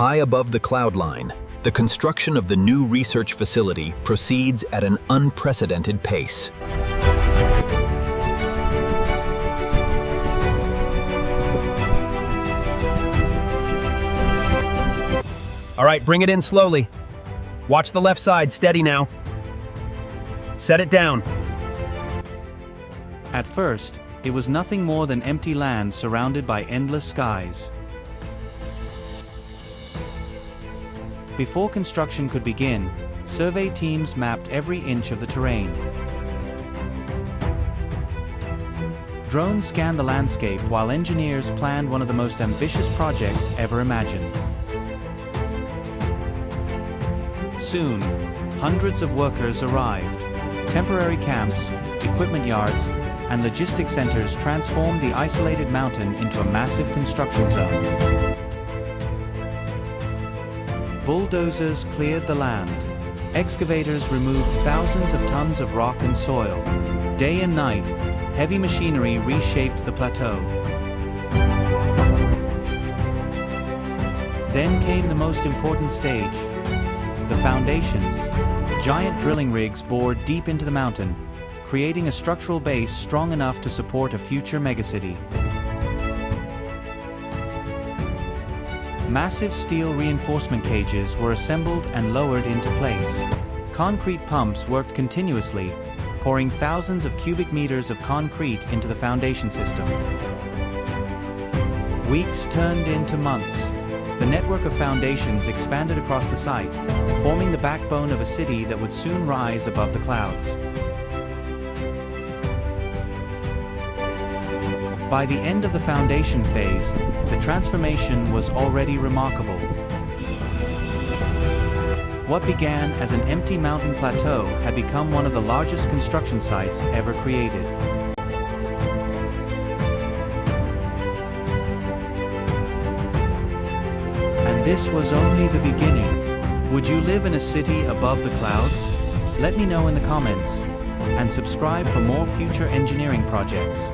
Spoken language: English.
High above the cloud line, the construction of the new research facility proceeds at an unprecedented pace. All right, bring it in slowly. Watch the left side, steady now. Set it down. At first, it was nothing more than empty land surrounded by endless skies. Before construction could begin, survey teams mapped every inch of the terrain. Drones scanned the landscape while engineers planned one of the most ambitious projects ever imagined. Soon, hundreds of workers arrived. Temporary camps, equipment yards, and logistics centers transformed the isolated mountain into a massive construction zone. Bulldozers cleared the land. Excavators removed thousands of tons of rock and soil. Day and night, heavy machinery reshaped the plateau. Then came the most important stage, the foundations. Giant drilling rigs bored deep into the mountain, creating a structural base strong enough to support a future megacity. Massive steel reinforcement cages were assembled and lowered into place. Concrete pumps worked continuously, pouring thousands of cubic meters of concrete into the foundation system. Weeks turned into months. The network of foundations expanded across the site, forming the backbone of a city that would soon rise above the clouds. By the end of the foundation phase, the transformation was already remarkable. What began as an empty mountain plateau had become one of the largest construction sites ever created. And this was only the beginning. Would you live in a city above the clouds? Let me know in the comments, and subscribe for more future engineering projects.